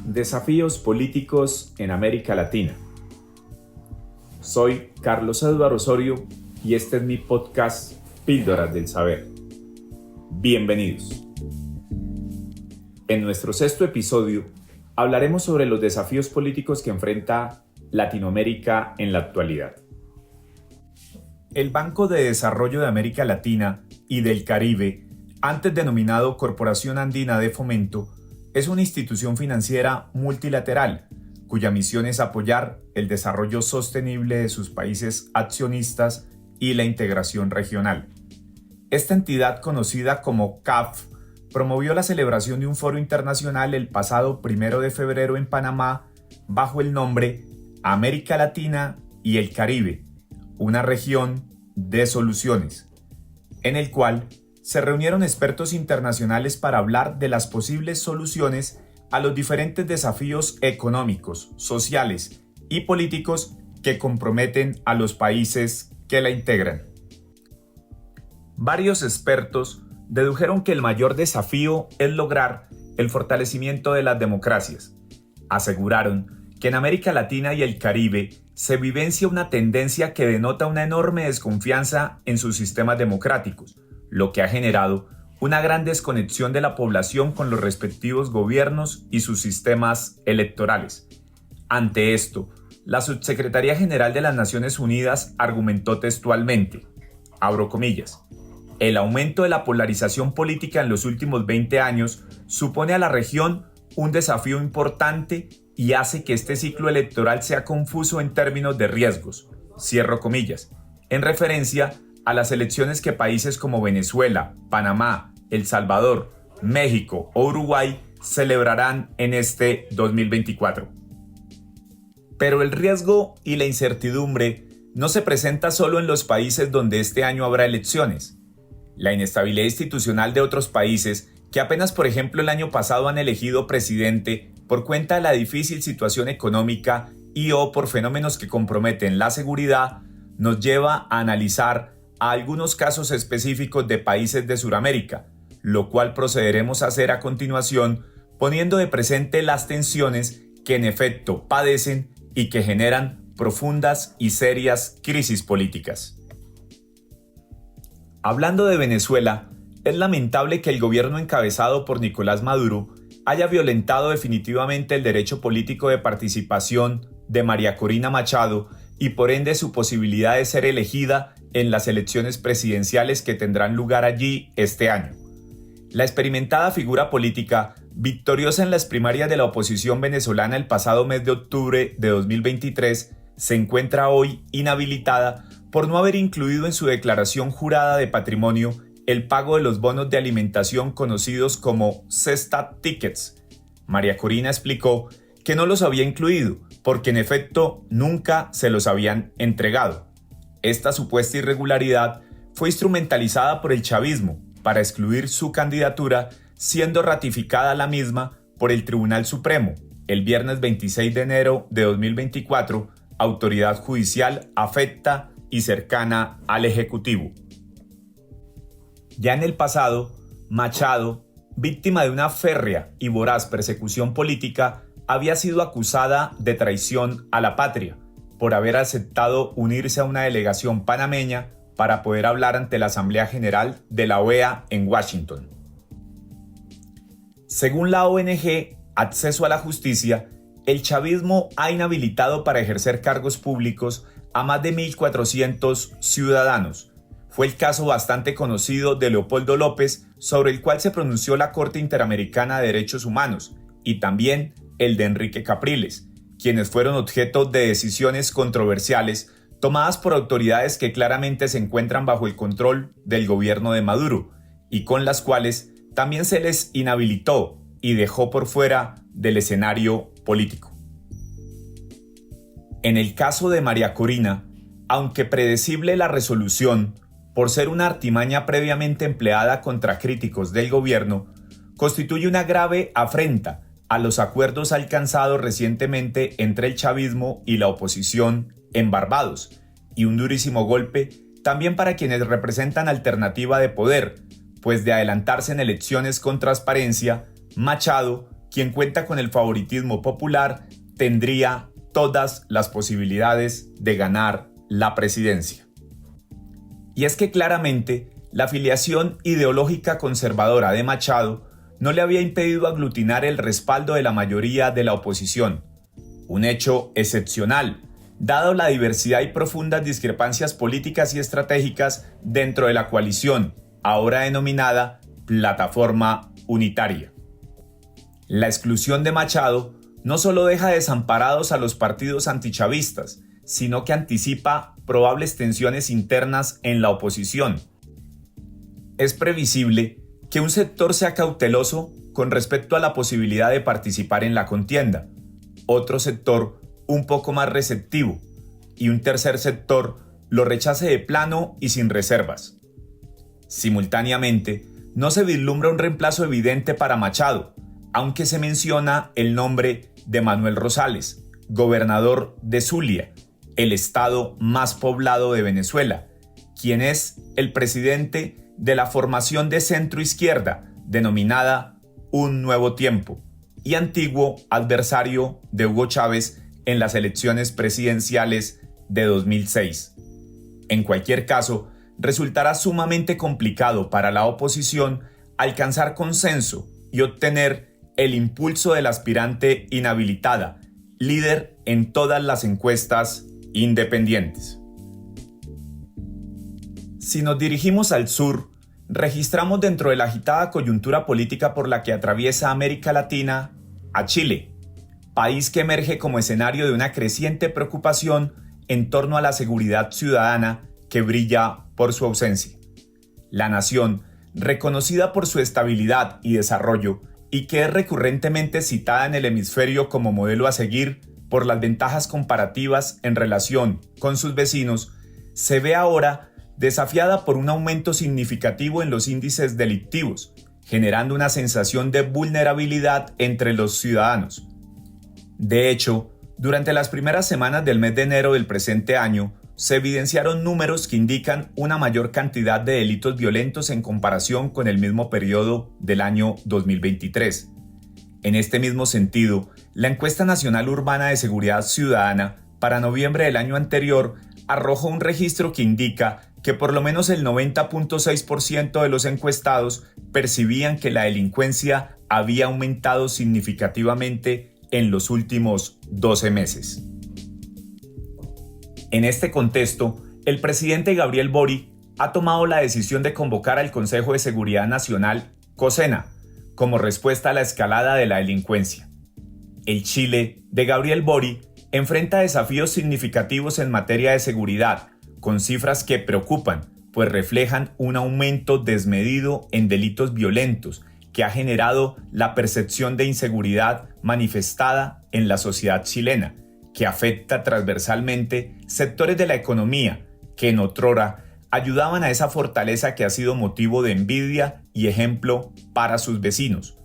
Desafíos políticos en América Latina. Soy Carlos Eduardo Osorio y este es mi podcast Píldoras del Saber. Bienvenidos. En nuestro sexto episodio hablaremos sobre los desafíos políticos que enfrenta Latinoamérica en la actualidad. El Banco de Desarrollo de América Latina y del Caribe, antes denominado Corporación Andina de Fomento, es una institución financiera multilateral, cuya misión es apoyar el desarrollo sostenible de sus países accionistas y la integración regional. Esta entidad, conocida como CAF, promovió la celebración de un foro internacional el pasado 1 de febrero en Panamá bajo el nombre América Latina y el Caribe, una región de soluciones, en el cual se reunieron expertos internacionales para hablar de las posibles soluciones a los diferentes desafíos económicos, sociales y políticos que comprometen a los países que la integran. Varios expertos dedujeron que el mayor desafío es lograr el fortalecimiento de las democracias. Aseguraron que en América Latina y el Caribe se vivencia una tendencia que denota una enorme desconfianza en sus sistemas democráticos, lo que ha generado una gran desconexión de la población con los respectivos gobiernos y sus sistemas electorales. Ante esto, la Subsecretaría General de las Naciones Unidas argumentó textualmente, abro comillas, el aumento de la polarización política en los últimos 20 años supone a la región un desafío importante y hace que este ciclo electoral sea confuso en términos de riesgos, cierro comillas, en referencia a las elecciones que países como Venezuela, Panamá, El Salvador, México o Uruguay celebrarán en este 2024. Pero el riesgo y la incertidumbre no se presenta solo en los países donde este año habrá elecciones. La inestabilidad institucional de otros países que apenas, por ejemplo, el año pasado han elegido presidente por cuenta de la difícil situación económica y o por fenómenos que comprometen la seguridad, nos lleva a analizar a algunos casos específicos de países de Sudamérica, lo cual procederemos a hacer a continuación poniendo de presente las tensiones que en efecto padecen y que generan profundas y serias crisis políticas. Hablando de Venezuela, es lamentable que el gobierno encabezado por Nicolás Maduro haya violentado definitivamente el derecho político de participación de María Corina Machado y por ende su posibilidad de ser elegida en las elecciones presidenciales que tendrán lugar allí este año. La experimentada figura política, victoriosa en las primarias de la oposición venezolana el pasado mes de octubre de 2023, se encuentra hoy inhabilitada por no haber incluido en su declaración jurada de patrimonio el pago de los bonos de alimentación conocidos como Cesta Tickets. María Corina explicó que no los había incluido porque en efecto nunca se los habían entregado. Esta supuesta irregularidad fue instrumentalizada por el chavismo para excluir su candidatura, siendo ratificada la misma por el Tribunal Supremo el viernes 26 de enero de 2024, autoridad judicial afecta y cercana al Ejecutivo. Ya en el pasado, Machado, víctima de una férrea y voraz persecución política, había sido acusada de traición a la patria por haber aceptado unirse a una delegación panameña para poder hablar ante la Asamblea General de la OEA en Washington. Según la ONG Acceso a la Justicia, el chavismo ha inhabilitado para ejercer cargos públicos a más de 1.400 ciudadanos. Fue el caso bastante conocido de Leopoldo López, sobre el cual se pronunció la Corte Interamericana de Derechos Humanos, y también el de Enrique Capriles, quienes fueron objeto de decisiones controversiales tomadas por autoridades que claramente se encuentran bajo el control del gobierno de Maduro y con las cuales también se les inhabilitó y dejó por fuera del escenario político. En el caso de María Corina, aunque predecible la resolución por ser una artimaña previamente empleada contra críticos del gobierno, constituye una grave afrenta a los acuerdos alcanzados recientemente entre el chavismo y la oposición en Barbados, y un durísimo golpe también para quienes representan alternativa de poder, pues de adelantarse en elecciones con transparencia, Machado quien cuenta con el favoritismo popular, tendría todas las posibilidades de ganar la presidencia. Y es que claramente la afiliación ideológica conservadora de Machado no le había impedido aglutinar el respaldo de la mayoría de la oposición, un hecho excepcional, dado la diversidad y profundas discrepancias políticas y estratégicas dentro de la coalición, ahora denominada Plataforma Unitaria. La exclusión de Machado no solo deja desamparados a los partidos antichavistas, sino que anticipa probables tensiones internas en la oposición. Es previsible que un sector sea cauteloso con respecto a la posibilidad de participar en la contienda, otro sector un poco más receptivo y un tercer sector lo rechace de plano y sin reservas. Simultáneamente, no se vislumbra un reemplazo evidente para Machado, aunque se menciona el nombre de Manuel Rosales, gobernador de Zulia, el estado más poblado de Venezuela, quien es el presidente de la formación de centro-izquierda denominada Un Nuevo Tiempo y antiguo adversario de Hugo Chávez en las elecciones presidenciales de 2006. En cualquier caso, resultará sumamente complicado para la oposición alcanzar consenso y obtener el impulso del aspirante inhabilitada, líder en todas las encuestas independientes. Si nos dirigimos al sur, registramos dentro de la agitada coyuntura política por la que atraviesa América Latina a Chile, país que emerge como escenario de una creciente preocupación en torno a la seguridad ciudadana que brilla por su ausencia. La nación, reconocida por su estabilidad y desarrollo, y que es recurrentemente citada en el hemisferio como modelo a seguir por las ventajas comparativas en relación con sus vecinos, se ve ahora desafiada por un aumento significativo en los índices delictivos, generando una sensación de vulnerabilidad entre los ciudadanos. De hecho, durante las primeras semanas del mes de enero del presente año, se evidenciaron números que indican una mayor cantidad de delitos violentos en comparación con el mismo periodo del año 2023. En este mismo sentido, la Encuesta Nacional Urbana de Seguridad Ciudadana para noviembre del año anterior arrojó un registro que indica que por lo menos el 90.6% de los encuestados percibían que la delincuencia había aumentado significativamente en los últimos 12 meses. En este contexto, el presidente Gabriel Boric ha tomado la decisión de convocar al Consejo de Seguridad Nacional, COSENA, como respuesta a la escalada de la delincuencia. El Chile de Gabriel Boric enfrenta desafíos significativos en materia de seguridad, con cifras que preocupan, pues reflejan un aumento desmedido en delitos violentos que ha generado la percepción de inseguridad manifestada en la sociedad chilena, que afecta transversalmente sectores de la economía que en otrora ayudaban a esa fortaleza que ha sido motivo de envidia y ejemplo para sus vecinos.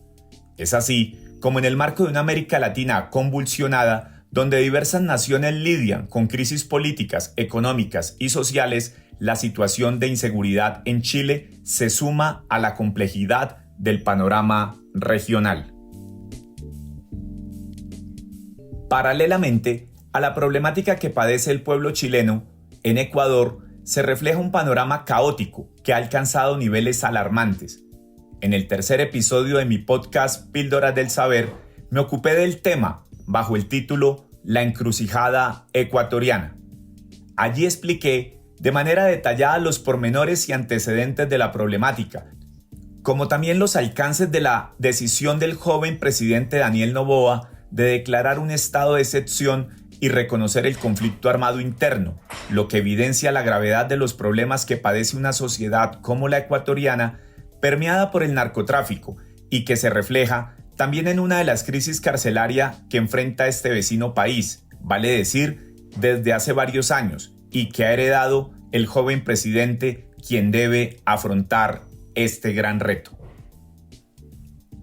Es así como en el marco de una América Latina convulsionada, donde diversas naciones lidian con crisis políticas, económicas y sociales, la situación de inseguridad en Chile se suma a la complejidad del panorama regional. Paralelamente a la problemática que padece el pueblo chileno, en Ecuador se refleja un panorama caótico que ha alcanzado niveles alarmantes. En el tercer episodio de mi podcast Píldoras del Saber, me ocupé del tema bajo el título La encrucijada ecuatoriana. Allí expliqué de manera detallada los pormenores y antecedentes de la problemática, como también los alcances de la decisión del joven presidente Daniel Noboa de declarar un estado de excepción y reconocer el conflicto armado interno, lo que evidencia la gravedad de los problemas que padece una sociedad como la ecuatoriana, permeada por el narcotráfico y que se refleja también en una de las crisis carcelarias que enfrenta este vecino país, vale decir, desde hace varios años, y que ha heredado el joven presidente, quien debe afrontar este gran reto.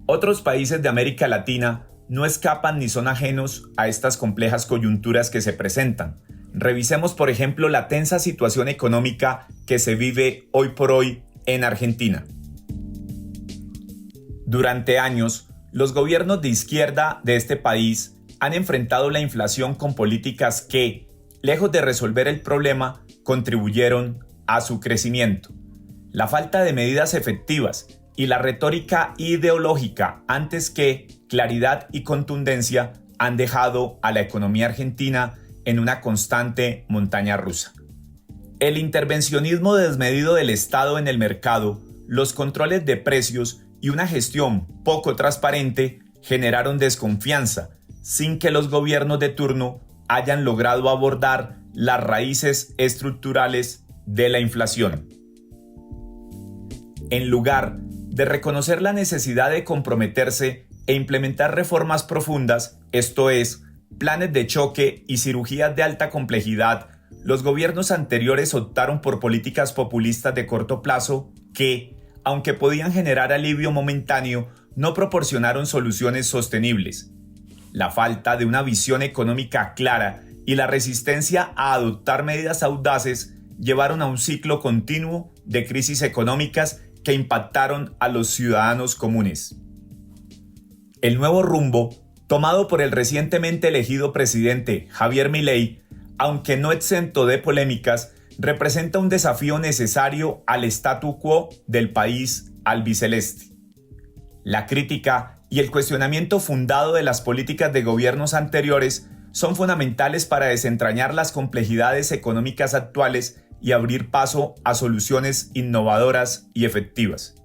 Otros países de América Latina no escapan ni son ajenos a estas complejas coyunturas que se presentan. Revisemos, por ejemplo, la tensa situación económica que se vive hoy por hoy en Argentina. Durante años, los gobiernos de izquierda de este país han enfrentado la inflación con políticas que, lejos de resolver el problema, contribuyeron a su crecimiento. La falta de medidas efectivas y la retórica ideológica antes que claridad y contundencia han dejado a la economía argentina en una constante montaña rusa. El intervencionismo desmedido del Estado en el mercado, los controles de precios y una gestión poco transparente generaron desconfianza, sin que los gobiernos de turno hayan logrado abordar las raíces estructurales de la inflación. En lugar de reconocer la necesidad de comprometerse e implementar reformas profundas, esto es, planes de choque y cirugías de alta complejidad, los gobiernos anteriores optaron por políticas populistas de corto plazo que, aunque podían generar alivio momentáneo, no proporcionaron soluciones sostenibles. La falta de una visión económica clara y la resistencia a adoptar medidas audaces llevaron a un ciclo continuo de crisis económicas que impactaron a los ciudadanos comunes. El nuevo rumbo, tomado por el recientemente elegido presidente Javier Milei, aunque no exento de polémicas, representa un desafío necesario al statu quo del país albiceleste. La crítica y el cuestionamiento fundado de las políticas de gobiernos anteriores son fundamentales para desentrañar las complejidades económicas actuales y abrir paso a soluciones innovadoras y efectivas.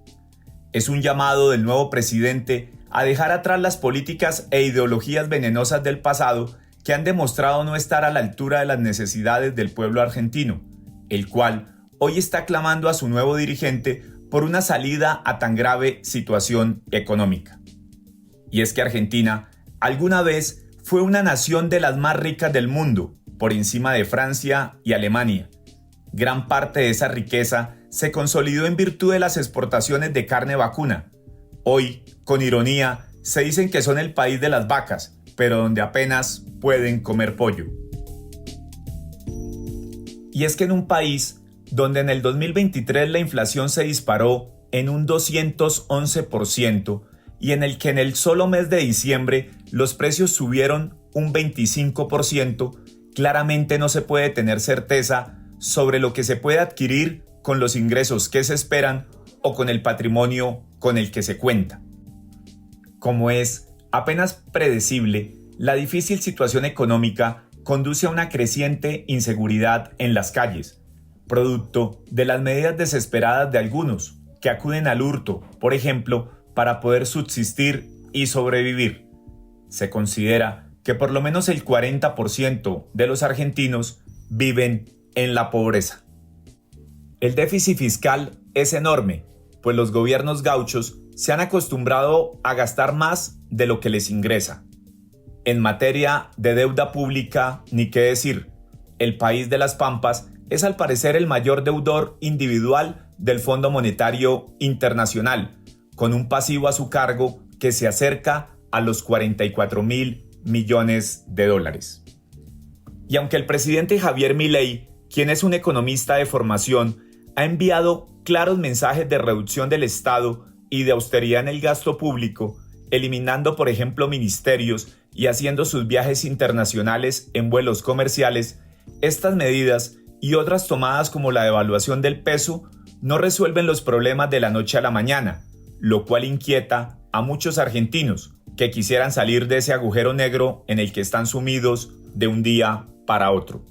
Es un llamado del nuevo presidente a dejar atrás las políticas e ideologías venenosas del pasado que han demostrado no estar a la altura de las necesidades del pueblo argentino, el cual hoy está clamando a su nuevo dirigente por una salida a tan grave situación económica. Y es que Argentina alguna vez fue una nación de las más ricas del mundo, por encima de Francia y Alemania. Gran parte de esa riqueza se consolidó en virtud de las exportaciones de carne vacuna. Hoy, con ironía, se dicen que son el país de las vacas, pero donde apenas pueden comer pollo. Y es que en un país donde en el 2023 la inflación se disparó en un 211% y en el que en el solo mes de diciembre los precios subieron un 25%, claramente no se puede tener certeza sobre lo que se puede adquirir con los ingresos que se esperan o con el patrimonio con el que se cuenta. Como es apenas predecible, la difícil situación económica conduce a una creciente inseguridad en las calles, producto de las medidas desesperadas de algunos que acuden al hurto, por ejemplo, para poder subsistir y sobrevivir. Se considera que por lo menos el 40% de los argentinos viven en la pobreza. El déficit fiscal es enorme, pues los gobiernos gauchos se han acostumbrado a gastar más de lo que les ingresa. En materia de deuda pública, ni qué decir, el país de las Pampas es al parecer el mayor deudor individual del Fondo Monetario Internacional, con un pasivo a su cargo que se acerca a los 44.000 millones de dólares. Y aunque el presidente Javier Milei, quien es un economista de formación, ha enviado claros mensajes de reducción del Estado y de austeridad en el gasto público, eliminando por ejemplo ministerios y haciendo sus viajes internacionales en vuelos comerciales, estas medidas y otras tomadas como la devaluación del peso no resuelven los problemas de la noche a la mañana, lo cual inquieta a muchos argentinos que quisieran salir de ese agujero negro en el que están sumidos de un día para otro.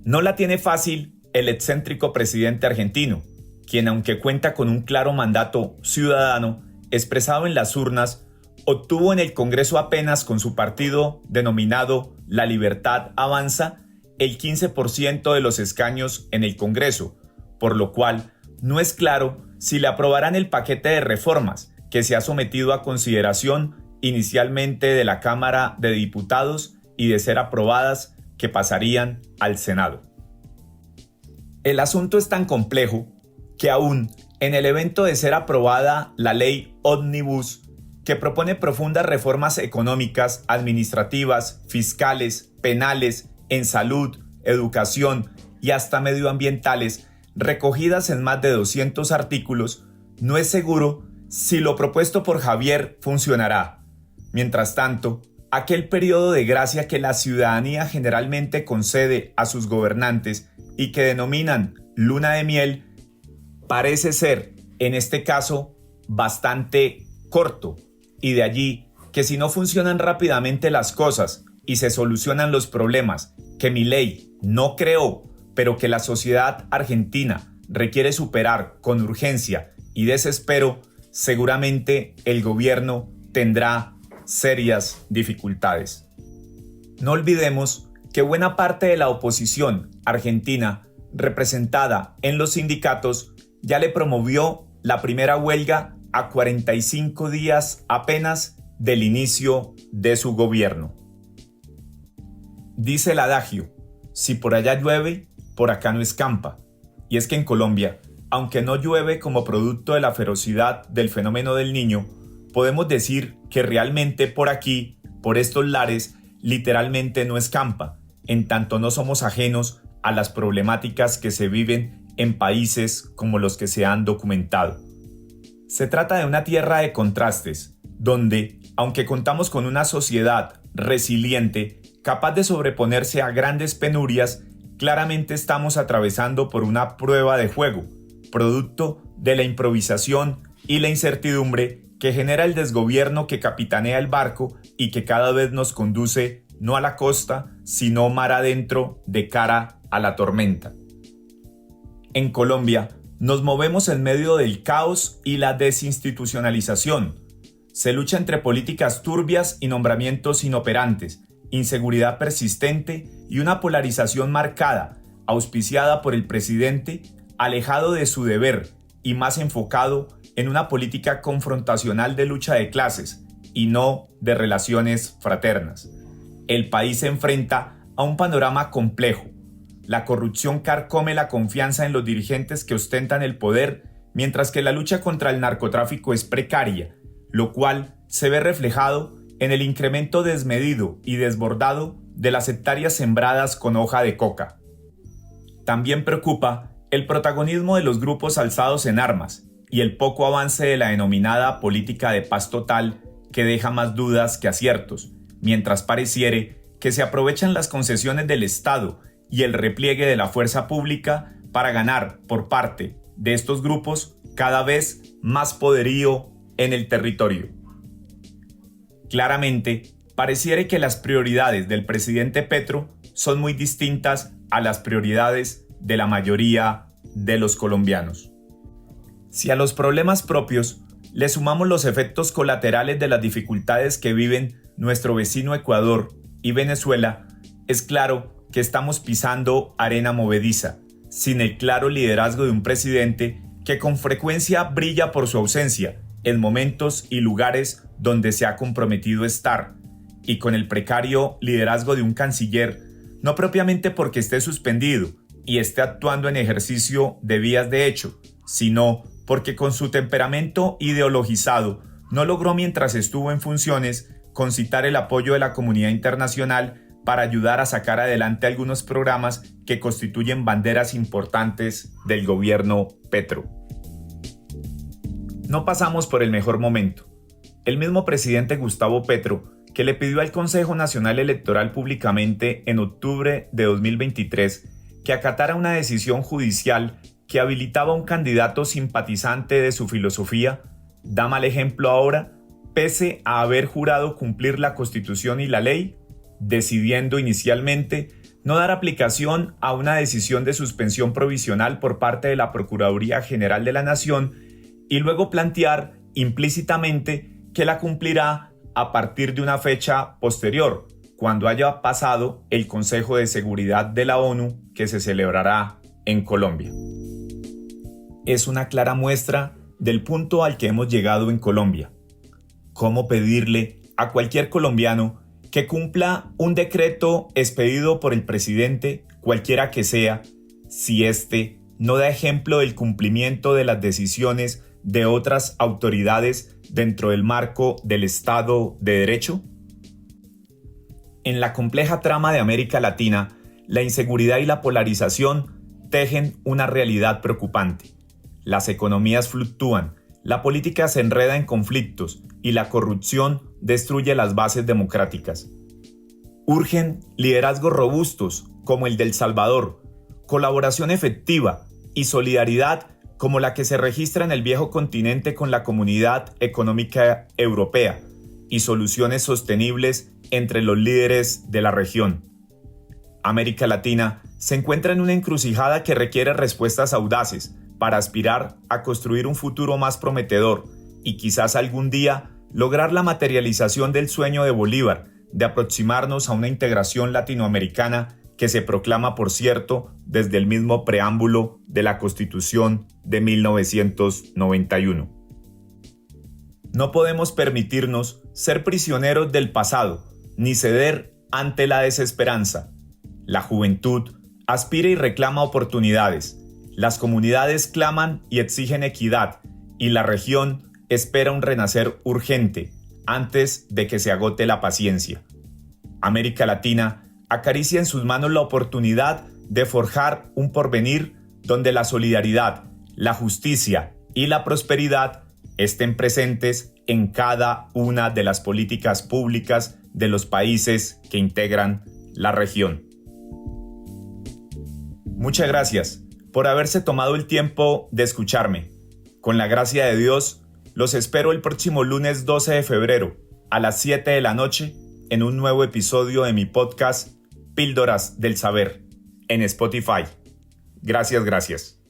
No la tiene fácil el excéntrico presidente argentino, quien aunque cuenta con un claro mandato ciudadano expresado en las urnas, obtuvo en el Congreso apenas con su partido denominado La Libertad Avanza el 15% de los escaños en el Congreso, por lo cual no es claro si le aprobarán el paquete de reformas que se ha sometido a consideración inicialmente de la Cámara de Diputados y de ser aprobadas que pasarían al Senado. El asunto es tan complejo que aún en el evento de ser aprobada la ley Ómnibus, que propone profundas reformas económicas, administrativas, fiscales, penales, en salud, educación y hasta medioambientales, recogidas en más de 200 artículos, no es seguro si lo propuesto por Javier funcionará. Mientras tanto, aquel periodo de gracia que la ciudadanía generalmente concede a sus gobernantes y que denominan luna de miel, parece ser, en este caso, bastante corto, y de allí que si no funcionan rápidamente las cosas y se solucionan los problemas que Milei no creó, pero que la sociedad argentina requiere superar con urgencia y desespero, seguramente el gobierno tendrá serias dificultades. No olvidemos que buena parte de la oposición argentina, representada en los sindicatos, ya le promovió la primera huelga a 45 días apenas del inicio de su gobierno. Dice el adagio, si por allá llueve, por acá no escampa. Y es que en Colombia, aunque no llueve como producto de la ferocidad del fenómeno del Niño, podemos decir que realmente por aquí, por estos lares, literalmente no escampa, en tanto no somos ajenos a las problemáticas que se viven en países como los que se han documentado. Se trata de una tierra de contrastes, donde, aunque contamos con una sociedad resiliente, capaz de sobreponerse a grandes penurias, claramente estamos atravesando por una prueba de fuego, producto de la improvisación y la incertidumbre que genera el desgobierno que capitanea el barco y que cada vez nos conduce no a la costa, sino mar adentro de cara a la tormenta. En Colombia, nos movemos en medio del caos y la desinstitucionalización. Se lucha entre políticas turbias y nombramientos inoperantes, inseguridad persistente y una polarización marcada, auspiciada por el presidente, alejado de su deber y más enfocado en una política confrontacional de lucha de clases y no de relaciones fraternas. El país se enfrenta a un panorama complejo. La corrupción carcome la confianza en los dirigentes que ostentan el poder, mientras que la lucha contra el narcotráfico es precaria, lo cual se ve reflejado en el incremento desmedido y desbordado de las hectáreas sembradas con hoja de coca. También preocupa el protagonismo de los grupos alzados en armas y el poco avance de la denominada política de paz total, que deja más dudas que aciertos, mientras pareciere que se aprovechan las concesiones del Estado y el repliegue de la fuerza pública para ganar por parte de estos grupos cada vez más poderío en el territorio. Claramente, pareciera que las prioridades del presidente Petro son muy distintas a las prioridades de la mayoría de los colombianos. Si a los problemas propios le sumamos los efectos colaterales de las dificultades que viven nuestro vecino Ecuador y Venezuela, es claro que estamos pisando arena movediza, sin el claro liderazgo de un presidente que con frecuencia brilla por su ausencia en momentos y lugares donde se ha comprometido estar, y con el precario liderazgo de un canciller, no propiamente porque esté suspendido y esté actuando en ejercicio de vías de hecho, sino porque con su temperamento ideologizado no logró mientras estuvo en funciones concitar el apoyo de la comunidad internacional para ayudar a sacar adelante algunos programas que constituyen banderas importantes del gobierno Petro. No pasamos por el mejor momento. El mismo presidente Gustavo Petro, que le pidió al Consejo Nacional Electoral públicamente en octubre de 2023 que acatara una decisión judicial que habilitaba a un candidato simpatizante de su filosofía, da mal ejemplo ahora, pese a haber jurado cumplir la Constitución y la ley, decidiendo inicialmente no dar aplicación a una decisión de suspensión provisional por parte de la Procuraduría General de la Nación y luego plantear implícitamente que la cumplirá a partir de una fecha posterior, cuando haya pasado el Consejo de Seguridad de la ONU que se celebrará en Colombia. Es una clara muestra del punto al que hemos llegado en Colombia. ¿Cómo pedirle a cualquier colombiano que cumpla un decreto expedido por el presidente, cualquiera que sea, si éste no da ejemplo del cumplimiento de las decisiones de otras autoridades dentro del marco del Estado de Derecho? En la compleja trama de América Latina, la inseguridad y la polarización tejen una realidad preocupante. Las economías fluctúan, la política se enreda en conflictos y la corrupción destruye las bases democráticas. Urgen liderazgos robustos como el de El Salvador, colaboración efectiva y solidaridad como la que se registra en el viejo continente con la Comunidad Económica Europea y soluciones sostenibles entre los líderes de la región. América Latina se encuentra en una encrucijada que requiere respuestas audaces para aspirar a construir un futuro más prometedor y quizás algún día lograr la materialización del sueño de Bolívar de aproximarnos a una integración latinoamericana que se proclama, por cierto, desde el mismo preámbulo de la Constitución de 1991. No podemos permitirnos ser prisioneros del pasado, ni ceder ante la desesperanza. La juventud aspira y reclama oportunidades, las comunidades claman y exigen equidad, y la región espera un renacer urgente antes de que se agote la paciencia. América Latina acaricia en sus manos la oportunidad de forjar un porvenir donde la solidaridad, la justicia y la prosperidad estén presentes en cada una de las políticas públicas de los países que integran la región. Muchas gracias por haberse tomado el tiempo de escucharme. Con la gracia de Dios, los espero el próximo lunes 12 de febrero a las 7 de la noche en un nuevo episodio de mi podcast Píldoras del Saber en Spotify. Gracias.